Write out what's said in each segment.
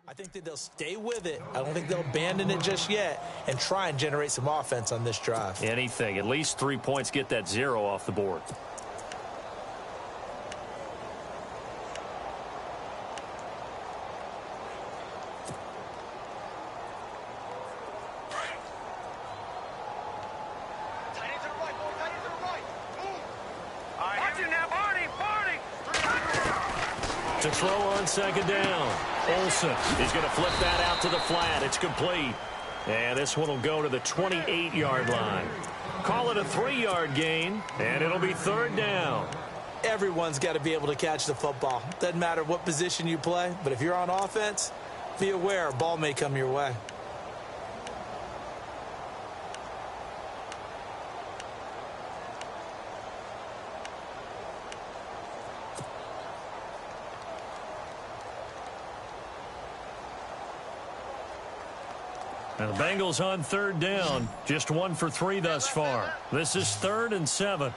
I think that they'll stay with it. I don't think they'll abandon it just yet and try and generate some offense on this drive. Anything. At least 3 points, get that 0 off the board. To throw on second down. Olsen is going to flip that out to the flat. It's complete. And this one will go to the 28-yard line. Call it a 3-yard gain, and it'll be third down. Everyone's got to be able to catch the football. Doesn't matter what position you play, but if you're on offense, be aware a ball may come your way. And the Bengals on third down. Just 1 for 3 thus far. This is 3rd and 7.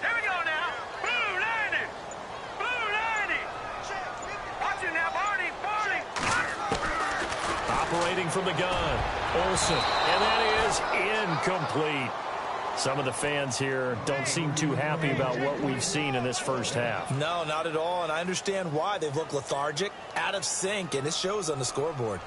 Here we go now. Blue 90. Blue 90. Watch it now, Barney. Barney. Operating from the gun. Olsen. And that is incomplete. Some of the fans here don't seem too happy about what we've seen in this first half. No, not at all. And I understand why. They've looked lethargic, out of sync, and it shows on the scoreboard.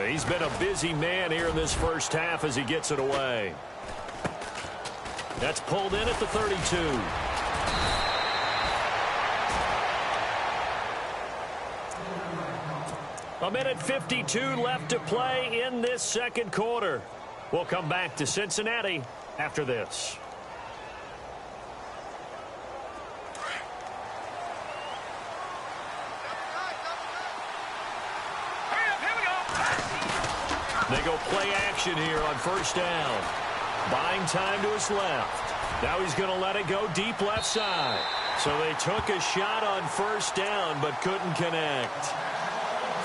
He's been a busy man here in this first half as he gets it away. That's pulled in at the 32. A minute 52 left to play in this second quarter. We'll come back to Cincinnati after this. They go play action here on first down. Buying time to his left. Now he's going to let it go deep left side. So they took a shot on first down but couldn't connect.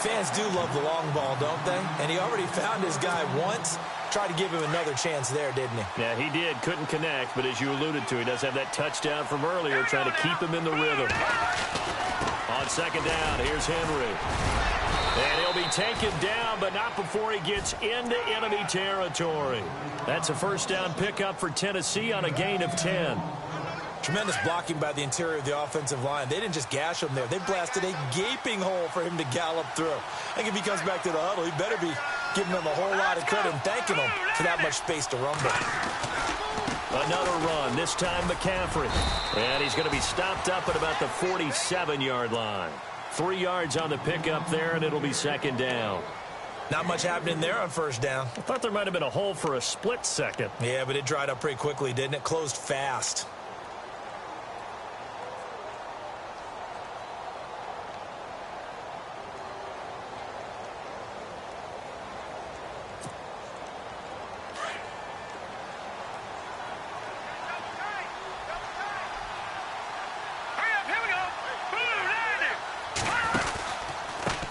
Fans do love the long ball, don't they? And he already found his guy once. Tried to give him another chance there, didn't he? Yeah, he did. Couldn't connect, but as you alluded to, he does have that touchdown from earlier trying to keep him in the rhythm. On second down, here's Henry. And he'll be taken down, but not before he gets into enemy territory. That's a first down pickup for Tennessee on a gain of 10. Tremendous blocking by the interior of the offensive line. They didn't just gash him there. They blasted a gaping hole for him to gallop through. I think if he comes back to the huddle, he better be giving them a whole lot of credit and thanking them for that much space to rumble. Another run, this time McCaffrey. And he's going to be stopped up at about the 47-yard line. 3 yards on the pickup there, and it'll be second down. Not much happening there on first down. I thought there might have been a hole for a split second. Yeah, but it dried up pretty quickly, didn't it? Closed fast.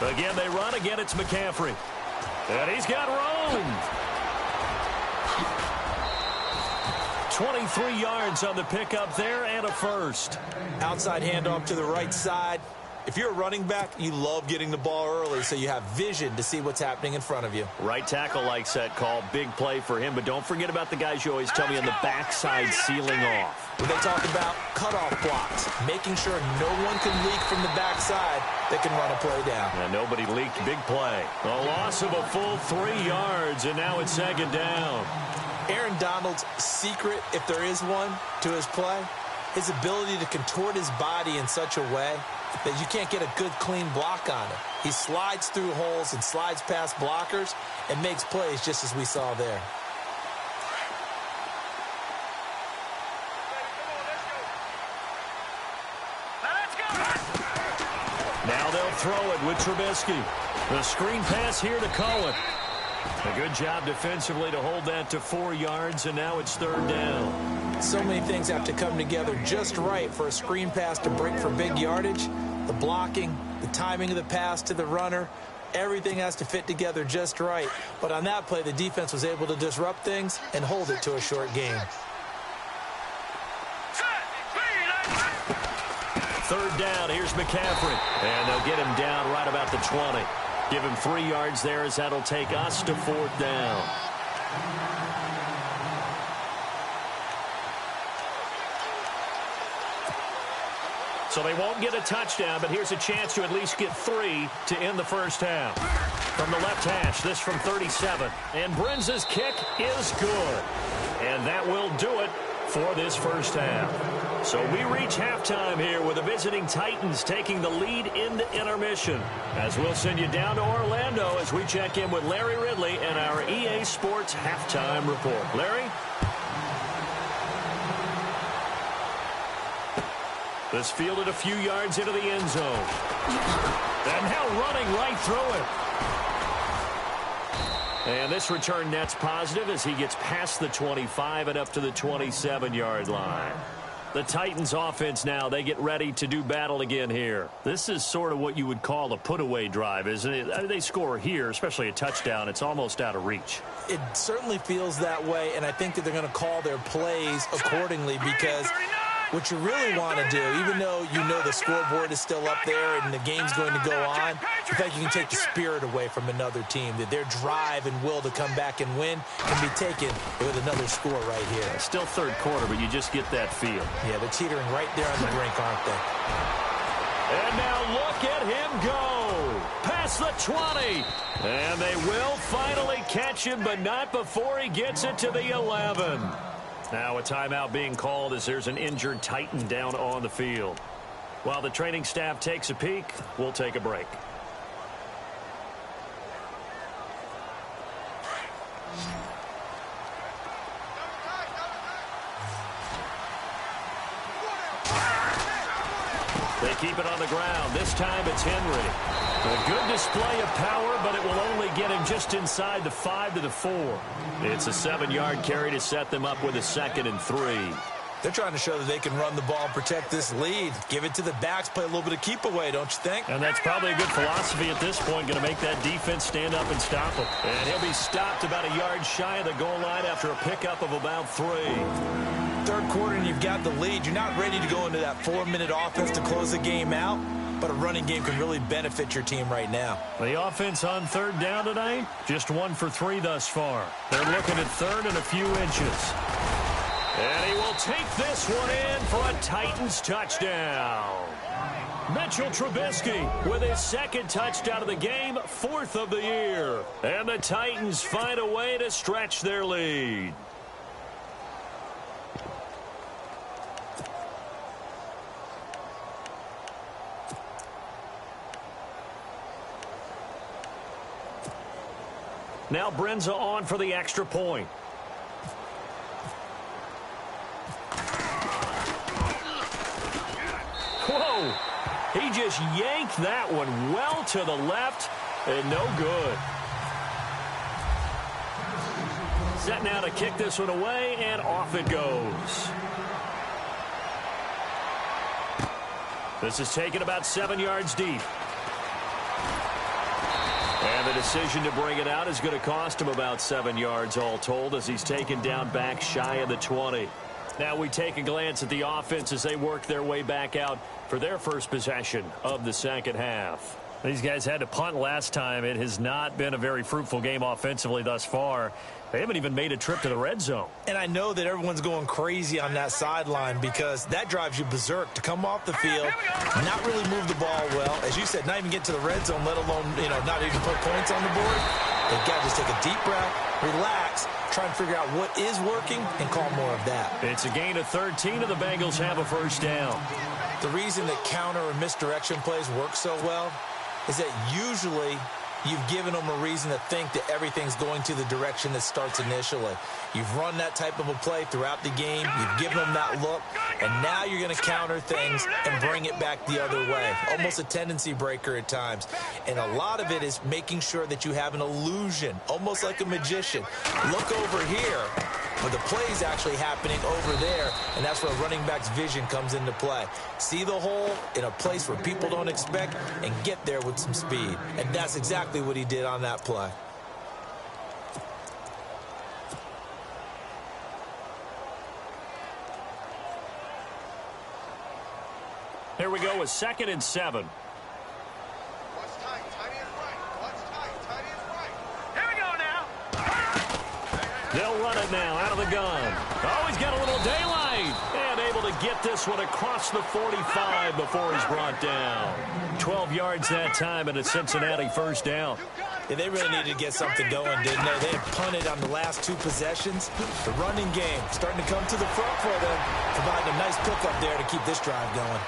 Again, they run. Again, it's McCaffrey. And he's got room. 23 yards on the pickup there and a first. Outside handoff to the right side. If you're a running back, you love getting the ball early so you have vision to see what's happening in front of you. Right tackle likes that call. Big play for him. But don't forget about the guys you always tell me on the backside sealing off. When they talk about cutoff blocks, making sure no one can leak from the backside that can run a play down. And nobody leaked. Big play. A loss of a full 3 yards, and now it's second down. Aaron Donald's secret, if there is one, to his play, his ability to contort his body in such a way that you can't get a good, clean block on him. He slides through holes and slides past blockers and makes plays just as we saw there. Now they'll throw it with Trubisky. The screen pass here to Cohen. A good job defensively to hold that to 4 yards, and now it's third down. So many things have to come together just right for a screen pass to break for big yardage. The blocking, the timing of the pass to the runner, everything has to fit together just right. But on that play, the defense was able to disrupt things and hold it to a short game. third down. Here's McCaffrey. And they'll get him down right about the 20. Give him 3 yards there as that'll take us to fourth down. So they won't get a touchdown, but here's a chance to at least get 3 to end the first half. From the left hash, this from 37. And Brenza's kick is good. And that will do it for this first half. So we reach halftime here with the visiting Titans taking the lead into intermission. As we'll send you down to Orlando as we check in with Larry Ridley and our EA Sports halftime report. Larry? This fielded a few yards into the end zone. And now running right through it. And this return net's positive as he gets past the 25 and up to the 27-yard line. The Titans offense now, they get ready to do battle again here. This is sort of what you would call a put-away drive, isn't it? I mean, they score here, especially a touchdown. It's almost out of reach. It certainly feels that way, and I think that they're going to call their plays accordingly because what you really want to do, even though you know the scoreboard is still up there and the game's going to go on, in fact, you can take the spirit away from another team, that their drive and will to come back and win can be taken with another score right here. Still third quarter, but you just get that feel. Yeah, they're teetering right there on the brink, aren't they? And now look at him go. Past the 20. And they will finally catch him, but not before he gets it to the 11. Now a timeout being called as there's an injured Titan down on the field. While the training staff takes a peek, we'll take a break. They keep it on the ground. This time it's Henry. A good display of power, but it will only get him just inside the 5 to the 4. It's a 7-yard carry to set them up with a 2nd and 3. They're trying to show that they can run the ball and protect this lead. Give it to the backs, play a little bit of keep away, don't you think? And that's probably a good philosophy at this point, going to make that defense stand up and stop him. And he'll be stopped about a yard shy of the goal line after a pickup of about 3. Third quarter and you've got the lead. You're not ready to go into that 4-minute offense to close the game out, but a running game can really benefit your team right now. The offense on third down tonight, just 1 for 3 thus far. They're looking at third and a few inches. And he will take this one in for a Titans touchdown. Mitchell Trubisky with his 2nd touchdown of the game, 4th of the year. And the Titans find a way to stretch their lead. Now Brenza on for the extra point. Whoa! He just yanked that one well to the left and no good. Set now to kick this one away, and off it goes. This is taken about 7 yards deep. And the decision to bring it out is going to cost him about 7 yards all told as he's taken down back shy of the 20. Now we take a glance at the offense as they work their way back out for their first possession of the second half. These guys had to punt last time. It has not been a very fruitful game offensively thus far. They haven't even made a trip to the red zone. And I know that everyone's going crazy on that sideline because that drives you berserk to come off the field, not really move the ball well. As you said, not even get to the red zone, let alone, not even put points on the board. They've got to just take a deep breath, relax, try and figure out what is working and call more of that. It's a gain of 13 and the Bengals have a first down. The reason that counter or misdirection plays work so well is that usually you've given them a reason to think that everything's going to the direction that starts initially. You've run that type of a play throughout the game. You've given them that look, and now you're going to counter things and bring it back the other way. Almost a tendency breaker at times. And a lot of it is making sure that you have an illusion, almost like a magician. Look over here, but the play's actually happening over there, and that's where running back's vision comes into play. See the hole in a place where people don't expect and get there with some speed. And that's exactly what he did on that play. Here here we go with 2nd and 7. Watch tight, tight end right. Watch tight, tight end right. Here we go now. They'll run it now out of the gun. Oh, he's got a little daylight. And able to get this one across the 45 before he's brought down. 12 yards that time and a Cincinnati first down. Yeah, they really needed to get something going, didn't they? They had punted on the last 2 possessions. The running game starting to come to the front for them, providing a nice pickup there to keep this drive going.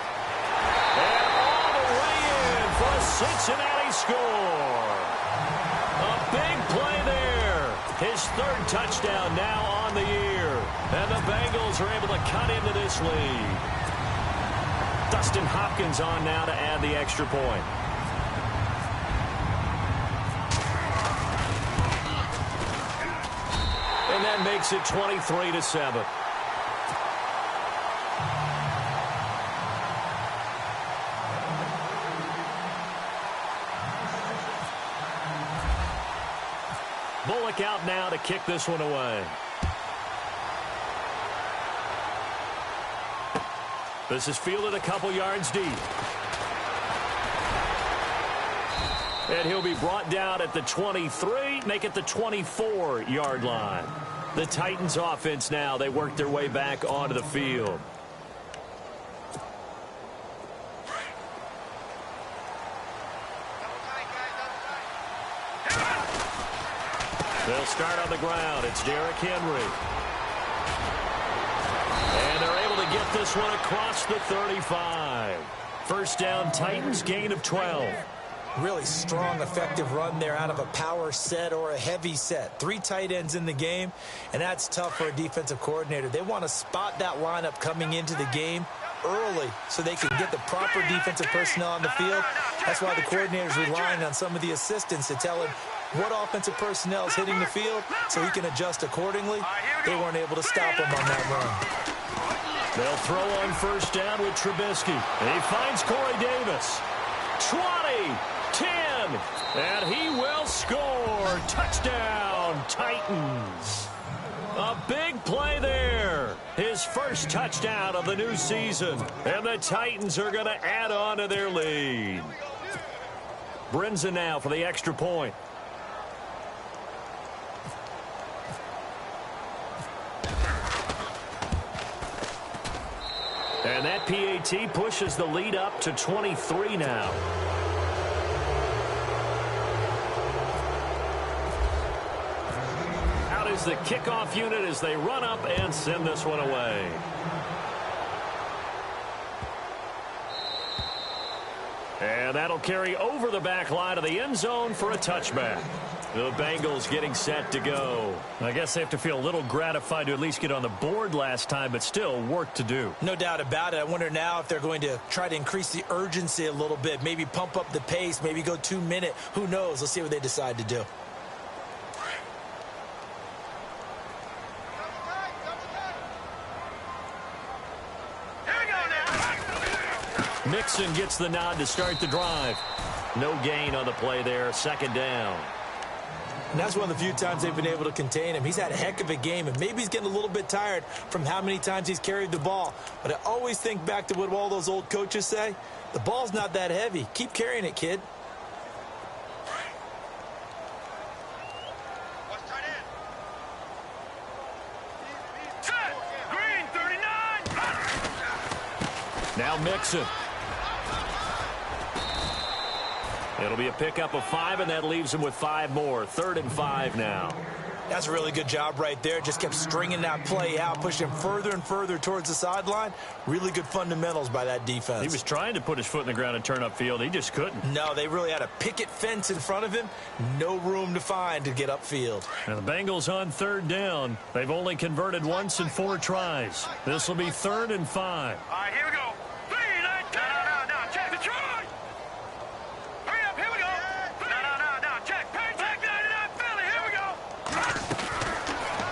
And all the way in for a Cincinnati score. A big play there. His 3rd touchdown now on the year. And the Bengals are able to cut into this lead. Dustin Hopkins on now to add the extra point. And that makes it 23-7. Bullock out now to kick this one away. This is fielded a couple yards deep. And he'll be brought down at the 23, make it the 24-yard line. The Titans offense now, they work their way back onto the field. They'll start on the ground. It's Derrick Henry. And they're able to get this one across the 35. First down, Titans, gain of 12. Really strong, effective run there out of a power set or a heavy set. 3 tight ends in the game, and that's tough for a defensive coordinator. They want to spot that lineup coming into the game early so they can get the proper defensive personnel on the field. That's why the coordinator's relying on some of the assistants to tell him what offensive personnel is hitting the field so he can adjust accordingly. They weren't able to stop him on that run. They'll throw on first down with Trubisky. He finds Corey Davis. 20, 10, and he will score. Touchdown, Titans. A big play there. His first touchdown of the new season. And the Titans are going to add on to their lead. Brinson now for the extra point. And that PAT pushes the lead up to 23 now. Out is the kickoff unit as they run up and send this one away. And that'll carry over the back line of the end zone for a touchback. The Bengals getting set to go. I guess they have to feel a little gratified to at least get on the board last time, but still work to do. No doubt about it. I wonder now if they're going to try to increase the urgency a little bit, maybe pump up the pace, maybe go 2-minute. Who knows? Let's see what they decide to do. Mixon gets the nod to start the drive. No gain on the play there. Second down. And that's one of the few times they've been able to contain him. He's had a heck of a game, and maybe he's getting a little bit tired from how many times he's carried the ball. But I always think back to what all those old coaches say. The ball's not that heavy. Keep carrying it, kid. Green 39. Now Mixon. It'll be a pickup of 5, and that leaves him with 5 more. 3rd and 5 now. That's a really good job right there. Just kept stringing that play out, pushing him further and further towards the sideline. Really good fundamentals by that defense. He was trying to put his foot in the ground and turn upfield. He just couldn't. No, they really had a picket fence in front of him. No room to find to get upfield. And the Bengals on 3rd down. They've only converted once in 4 tries. This will be 3rd and 5. All right, here we go. 3, 9, 10. No, check the try. Hurry up, here we go. No, check. Check 99 Philly, here we go.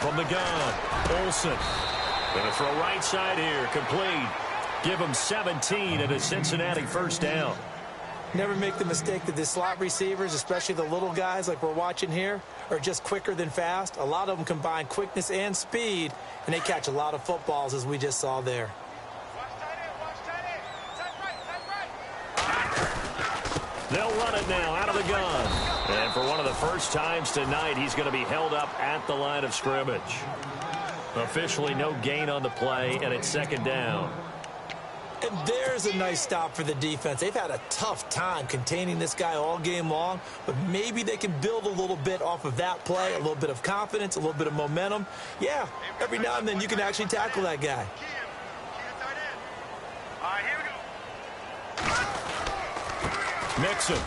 From the gun, Olsen. Going to throw right side here, complete. Give him 17 and a Cincinnati first down. Never make the mistake that the slot receivers, especially the little guys like we're watching here, are just quicker than fast. A lot of them combine quickness and speed, and they catch a lot of footballs, as we just saw there. They'll run it now out of the gun. And for one of the first times tonight, he's going to be held up at the line of scrimmage. Officially no gain on the play, and it's second down. And there's a nice stop for the defense. They've had a tough time containing this guy all game long, but maybe they can build a little bit off of that play, a little bit of confidence, a little bit of momentum. Yeah, every now and then you can actually tackle that guy. All right, here we go. Mixon.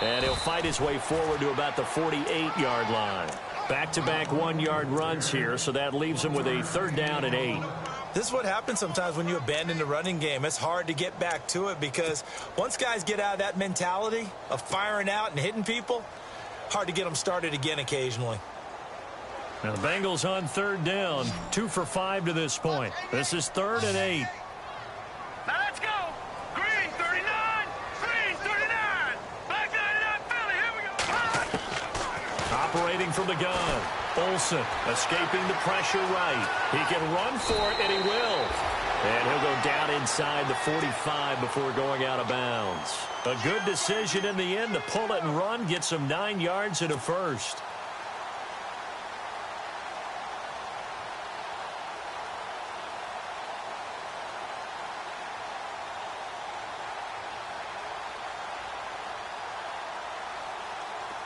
And he'll fight his way forward to about the 48-yard line. Back-to-back 1-yard runs here, so that leaves him with a 3rd down and 8. This is what happens sometimes when you abandon the running game. It's hard to get back to it because once guys get out of that mentality of firing out and hitting people, hard to get them started again occasionally. Now the Bengals on 3rd down, 2 for 5 to this point. This is 3rd and 8. Now let's go. Green 39. Green 39. Back 99 Philly. Here we go. Operating from the gun. Olsen escaping the pressure right. He can run for it, and he will. And he'll go down inside the 45 before going out of bounds. A good decision in the end to pull it and run, get some 9 yards and a first.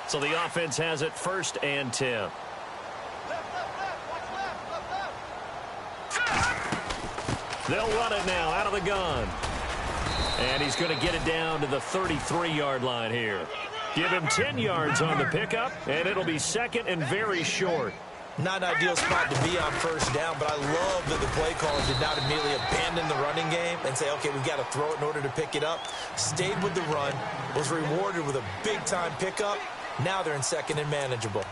So the offense has it 1st and 10. They'll run it now out of the gun. And he's going to get it down to the 33-yard line here. Give him 10 yards on the pickup, and it'll be 2nd and very short. Not an ideal spot to be on 1st down, but I love that the play caller did not immediately abandon the running game and say, okay, we've got to throw it in order to pick it up. Stayed with the run, was rewarded with a big-time pickup. Now they're in 2nd and manageable.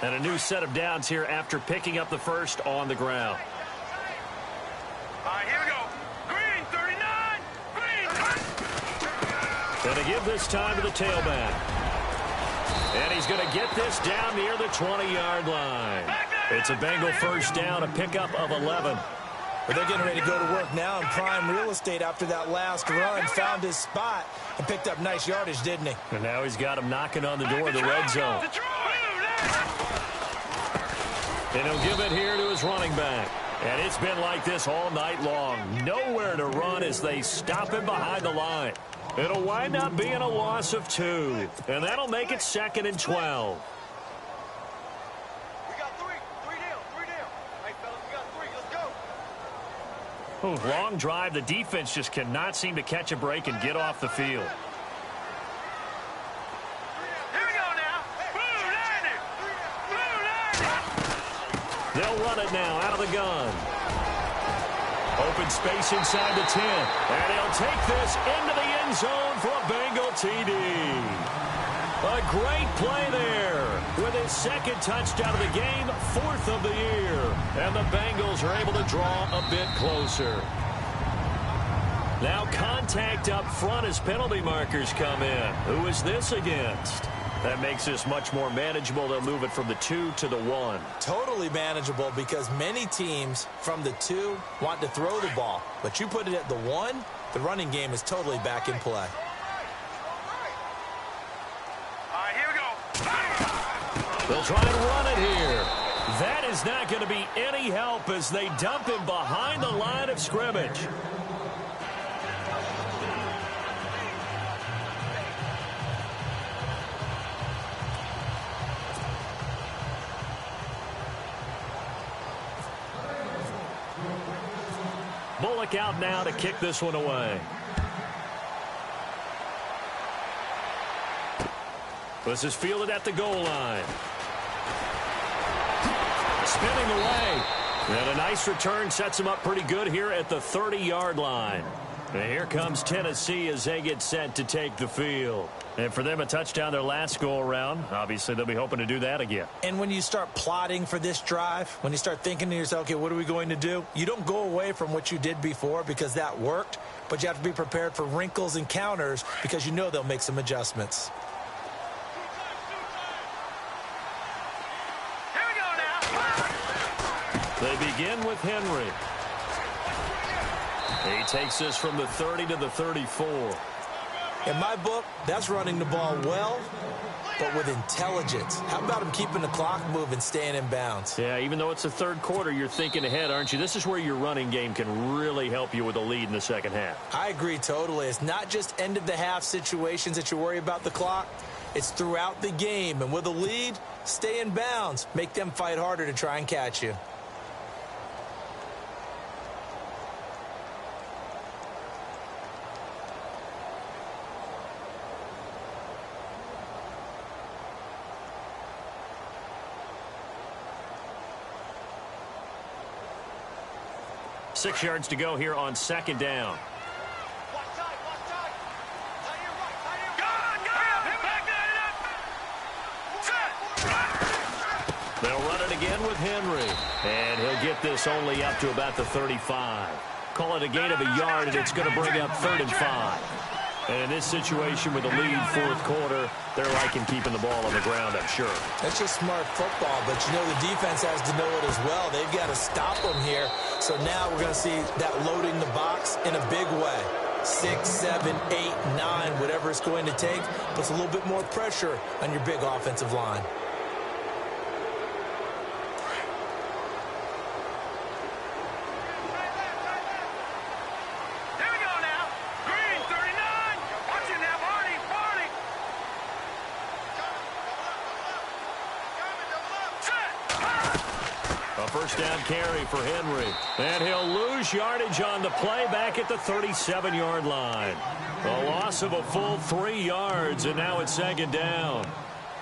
And a new set of downs here after picking up the first on the ground. All right, here we go. Green 39. Green. Going to give this time to the tailback. And he's going to get this down near the 20-yard line. It's a Bengal 1st down, a pickup of 11. But they're getting ready to go to work now in prime real estate after that last run. Found his spot and picked up nice yardage, didn't he? And now he's got him knocking on the door of the red zone. And he'll give it here to his running back. And it's been like this all night long. Nowhere to run as they stop him behind the line. It'll wind up being a loss of 2. And that'll make it 2nd and 12. We got 3. 3 down. 3 down. Hey, fellas, we got 3. Let's go. Ooh, long drive. The defense just cannot seem to catch a break and get off the field. They'll run it now out of the gun. Open space inside the 10. And he'll take this into the end zone for a Bengal TD. A great play there with his 2nd touchdown of the game, 4th of the year. And the Bengals are able to draw a bit closer. Now contact up front as penalty markers come in. Who is this against? That makes this much more manageable. They'll move it from the 2 to the 1. Totally manageable because many teams from the 2 want to throw the ball. But you put it at the 1, the running game is totally back in play. All right, here we go. They'll try and run it here. That is not going to be any help as they dump him behind the line of scrimmage. Bullock out now to kick this one away. This is fielded at the goal line. Spinning away. And a nice return sets him up pretty good here at the 30-yard line. And here comes Tennessee as they get set to take the field. And for them, a touchdown their last go-around. Obviously, they'll be hoping to do that again. And when you start plotting for this drive, when you start thinking to yourself, okay, what are we going to do? You don't go away from what you did before because that worked, but you have to be prepared for wrinkles and counters because you know they'll make some adjustments. Here we go now. They begin with Henry. He takes this from the 30 to the 34. In my book, that's running the ball well, but with intelligence. How about him keeping the clock moving, staying in bounds? Yeah, even though it's the third quarter, you're thinking ahead, aren't you? This is where your running game can really help you with a lead in the second half. I agree totally. It's not just end-of-the-half situations that you worry about the clock. It's throughout the game. And with a lead, stay in bounds. Make them fight harder to try and catch you. Six yards to go here on second down. They'll run it again with Henry. And he'll get this only up to about the 35. Call it a gain of a yard, and it's going to bring up 3rd and 5. And in this situation with a lead fourth quarter, they're liking keeping the ball on the ground, I'm sure. That's just smart football, but you know the defense has to know it as well. They've got to stop them here. So now we're going to see that loading the box in a big way. 6, 7, 8, 9, whatever it's going to take, puts a little bit more pressure on your big offensive line. First down carry for Henry. And he'll lose yardage on the play back at the 37-yard line. A loss of a full 3 yards, and now it's second down.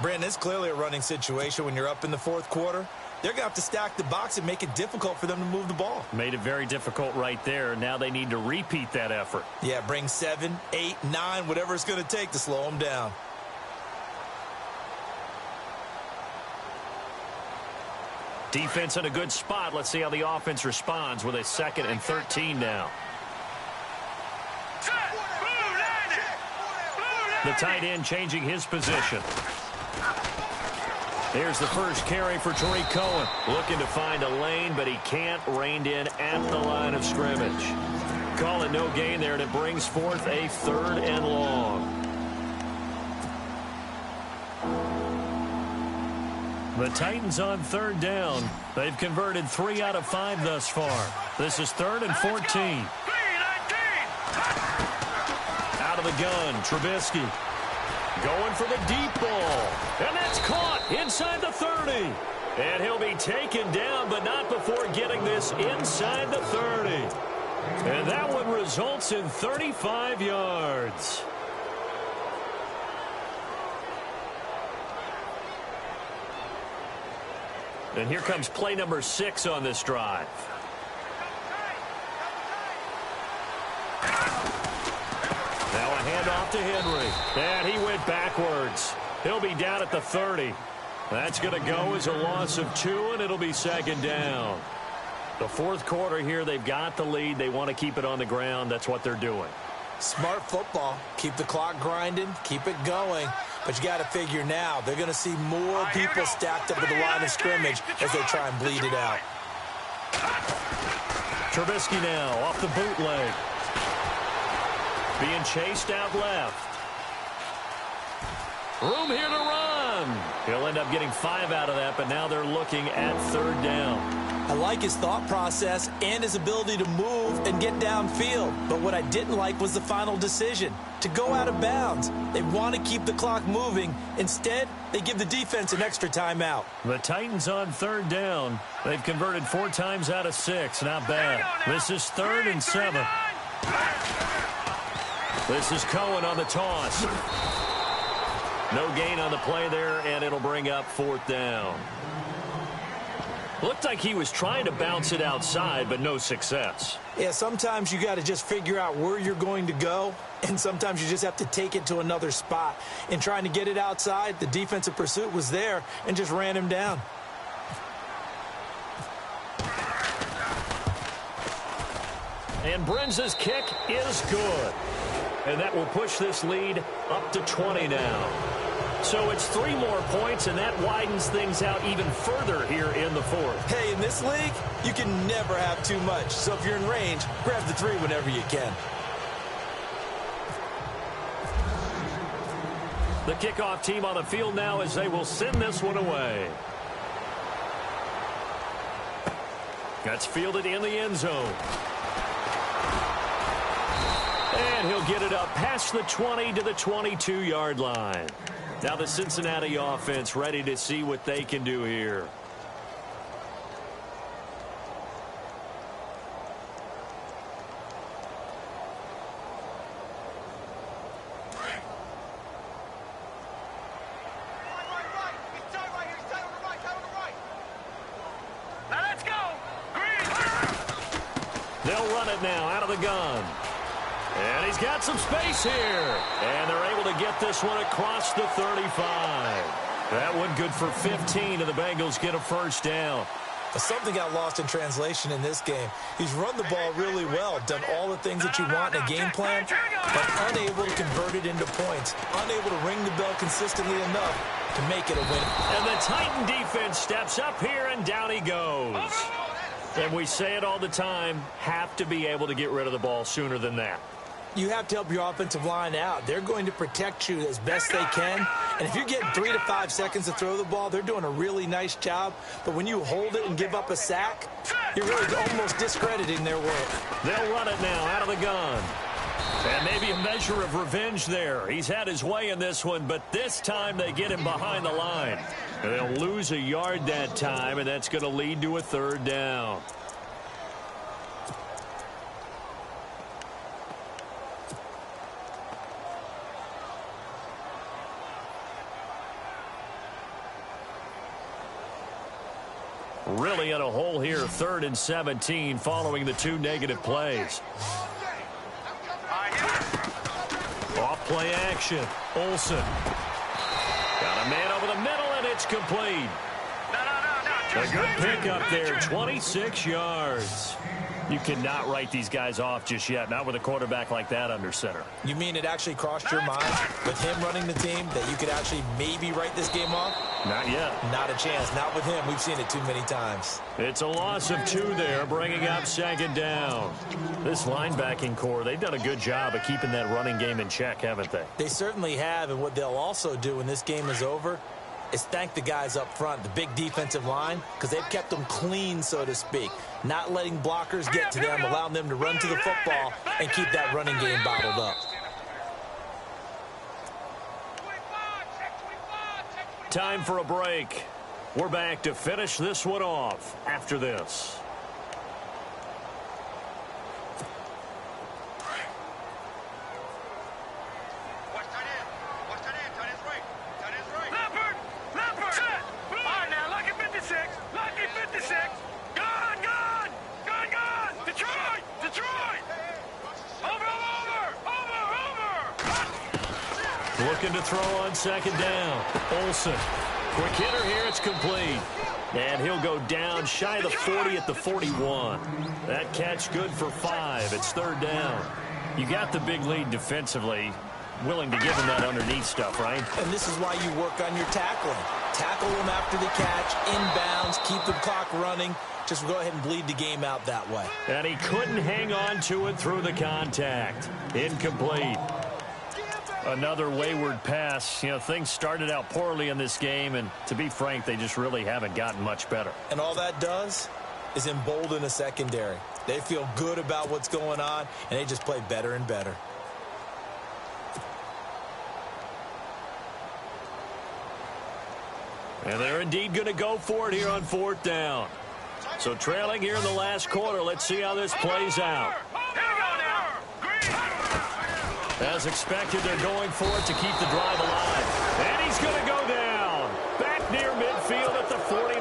Brandon, it's clearly a running situation when you're up in the fourth quarter. They're going to have to stack the box and make it difficult for them to move the ball. Made it very difficult right there. Now they need to repeat that effort. Yeah, bring 7, 8, 9, whatever it's going to take to slow them down. Defense in a good spot. Let's see how the offense responds with a 2nd and 13 now. The tight end changing his position. Here's the first carry for Tariq Cohen. Looking to find a lane, but he can't. Reined in at the line of scrimmage. Call it no gain there, and it brings forth a 3rd and long. The Titans on 3rd down. They've converted 3 out of 5 thus far. This is 3rd and 14. Out of the gun, Trubisky. Going for the deep ball. And that's caught inside the 30. And he'll be taken down, but not before getting this inside the 30. And that one results in 35 yards. And here comes play number 6 on this drive. Now a handoff to Henry. And he went backwards. He'll be down at the 30. That's going to go as a loss of 2, and it'll be second down. The fourth quarter here, they've got the lead. They want to keep it on the ground. That's what they're doing. Smart football. Keep the clock grinding. Keep it going. But you got to figure now, they're going to see more people stacked up at the line of scrimmage as they try and bleed it out. Trubisky now off the bootleg. Being chased out left. Room here to run. He'll end up getting 5 out of that, but now they're looking at 3rd down. I like his thought process and his ability to move and get downfield. But what I didn't like was the final decision, to go out of bounds. They want to keep the clock moving. Instead, they give the defense an extra timeout. The Titans on 3rd down. They've converted 4 times out of 6. Not bad. This is 3rd and 7. This is Cohen on the toss. No gain on the play there, and it'll bring up 4th down. Looked like he was trying to bounce it outside, but no success. Yeah, sometimes you got to just figure out where you're going to go, and sometimes you just have to take it to another spot. In trying to get it outside, the defensive pursuit was there and just ran him down. And Brenza's kick is good. And that will push this lead up to 20 now. So it's 3 more points, and that widens things out even further here in the fourth. Hey, in this league, you can never have too much. So if you're in range, grab the 3 whenever you can. The kickoff team on the field now as they will send this one away. That's fielded in the end zone. And he'll get it up past the 20 to the 22-yard line. Now the Cincinnati offense ready to see what they can do here. They'll run it now out of the gun. And he's got some space here. And they're able to get this one across the 35. That one good for 15, and the Bengals get a first down. Something got lost in translation in this game. He's run the ball really well, done all the things that you want in a game plan, but unable to convert it into points, unable to ring the bell consistently enough to make it a win. And the Titan defense steps up here, and down he goes. And we say it all the time, have to be able to get rid of the ball sooner than that. You have to help your offensive line out. They're going to protect you as best they can. And if you're getting 3 to 5 seconds to throw the ball, they're doing a really nice job. But when you hold it and give up a sack, you're really almost discrediting their work. They'll run it now out of the gun. And maybe a measure of revenge there. He's had his way in this one, but this time they get him behind the line. And they'll lose a yard that time, and that's going to lead to a third down. Really in a hole here, 3rd and 17 following the 2 negative plays. Off play action. Olsen. Got a man over the middle, and it's complete. A good pickup there, 26 yards. You cannot write these guys off just yet, not with a quarterback like that under center. You mean it actually crossed your mind with him running the team that you could actually maybe write this game off? Not yet. Not a chance. Not with him. We've seen it too many times. It's a loss of 2 there, bringing up 2nd down. This linebacking core, they've done a good job of keeping that running game in check, haven't they? They certainly have, and what they'll also do when this game is over is thank the guys up front, the big defensive line, because they've kept them clean, so to speak. Not letting blockers get to them, allowing them to run to the football and keep that running game bottled up. Time for a break. We're back to finish this one off after this. Looking to throw on 2nd down. Olsen. Quick hitter here. It's complete. And he'll go down shy of the 40 at the 41. That catch good for 5. It's 3rd down. You got the big lead defensively. Willing to give him that underneath stuff, right? And this is why you work on your tackling. Tackle them after the catch, inbounds, keep the clock running. Just go ahead and bleed the game out that way. And he couldn't hang on to it through the contact. Incomplete. Another wayward pass. You know, things started out poorly in this game, and to be frank, they just really haven't gotten much better. And all that does is embolden a secondary. They feel good about what's going on, and they just play better and better. And they're indeed going to go for it here on 4th down. So trailing here in the last quarter, let's see how this plays out. As expected, they're going for it to keep the drive alive. And he's going to go down. Back near midfield at the 49.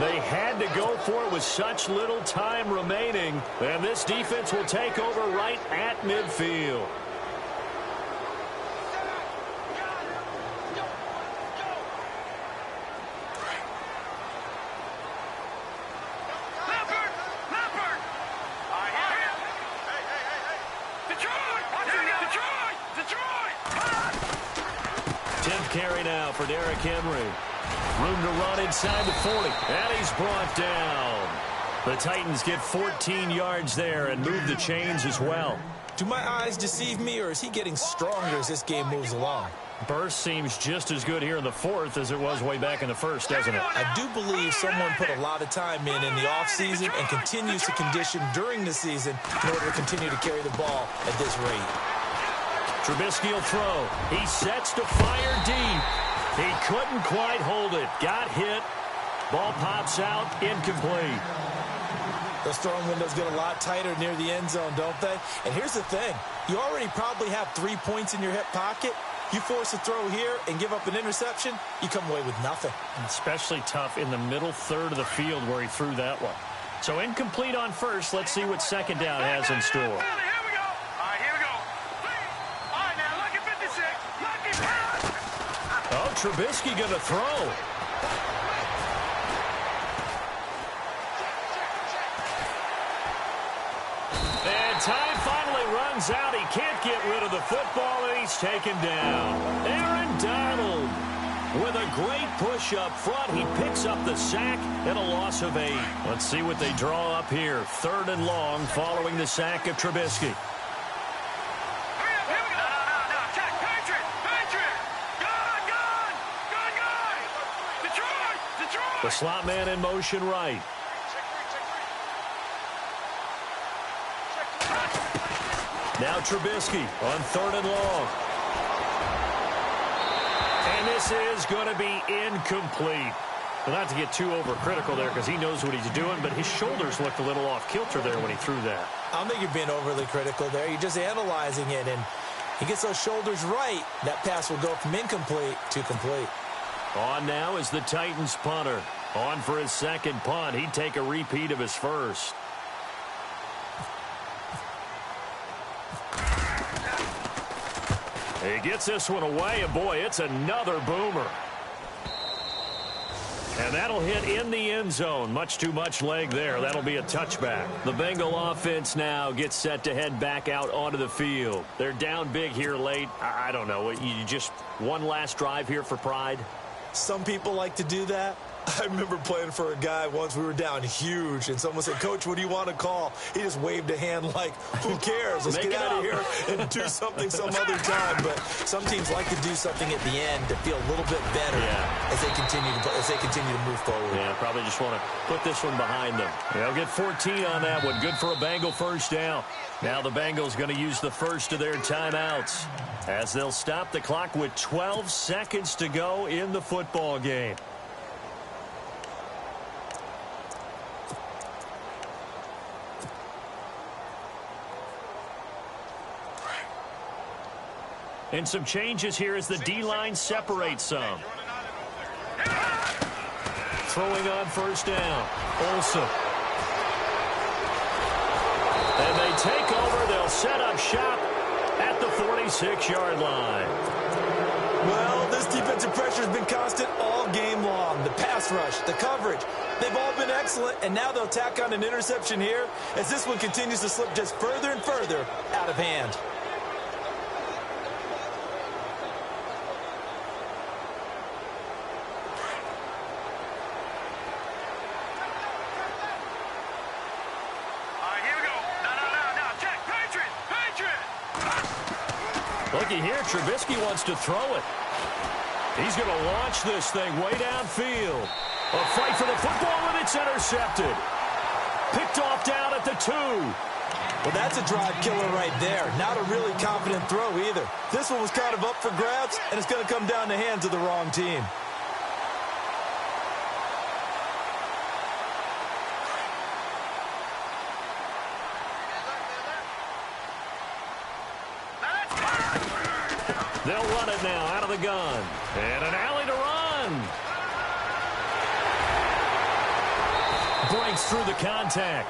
They had to go for it with such little time remaining. And this defense will take over right at midfield. carry now for Derrick Henry. Room to run inside the 40. And he's brought down. The Titans get 14 yards there and move the chains as well. Do my eyes deceive me, or is he getting stronger as this game moves along? Burst seems just as good here in the fourth as it was way back in the first, doesn't it? I do believe someone put a lot of time in the offseason and continues to condition during the season in order to continue to carry the ball at this rate. Trubisky will throw. He sets to fire deep. He couldn't quite hold it. Got hit. Ball pops out. Incomplete. Those throwing windows get a lot tighter near the end zone, don't they? And here's the thing. You already probably have 3 points in your hip pocket. You force a throw here and give up an interception, you come away with nothing. Especially tough in the middle third of the field where he threw that one. So incomplete on first. Let's see what second down has in store. Here we go. All right, here we go. All right, now, look at 56. Oh, Trubisky going to throw. And time finally runs out. He can't get rid of the football, and he's taken down. Aaron Donald with a great push up front. He picks up the sack and a loss of 8. Let's see what they draw up here. 3rd and long following the sack of Trubisky. The slot man in motion right. Now Trubisky on 3rd and long. And this is going to be incomplete. Well, not to get too overcritical there because he knows what he's doing, but his shoulders looked a little off kilter there when he threw that. I don't think you're being overly critical there. You're just analyzing it, and he gets those shoulders right. That pass will go from incomplete to complete. On now is the Titans punter. On for his second punt. He'd take a repeat of his first. He gets this one away, and boy, it's another boomer. And that'll hit in the end zone. Much too much leg there. That'll be a touchback. The Bengal offense now gets set to head back out onto the field. They're down big here late. I don't know. You just one last drive here for pride? Some people like to do that. I remember playing for a guy once. We were down huge, and someone said, "Coach, what do you want to call?" He just waved a hand like, "Who cares? Let's get out of here and do something some other time." But some teams like to do something at the end to feel a little bit better as they continue to move forward. Yeah, probably just want to put this one behind them. They'll get 14 on that one. Good for a Bengal first down. Now the Bengals going to use the first of their timeouts as they'll stop the clock with 12 seconds to go in the football game. And some changes here as the D-line separates some. Throwing on first down. Olsen. And they take over. They'll set up shop at the 46-yard line. Well, this defensive pressure has been constant all game long. The pass rush, the coverage, they've all been excellent, and now they'll tack on an interception here as this one continues to slip just further and further out of hand. Looky here, Trubisky wants to throw it. He's going to launch this thing way downfield. A fight for the football, and it's intercepted. Picked off down at the 2. Well, that's a drive killer right there. Not a really confident throw either. This one was kind of up for grabs, and it's going to come down in the hands of the wrong team. They'll run it now out of the gun. And an alley to run. Breaks through the contact.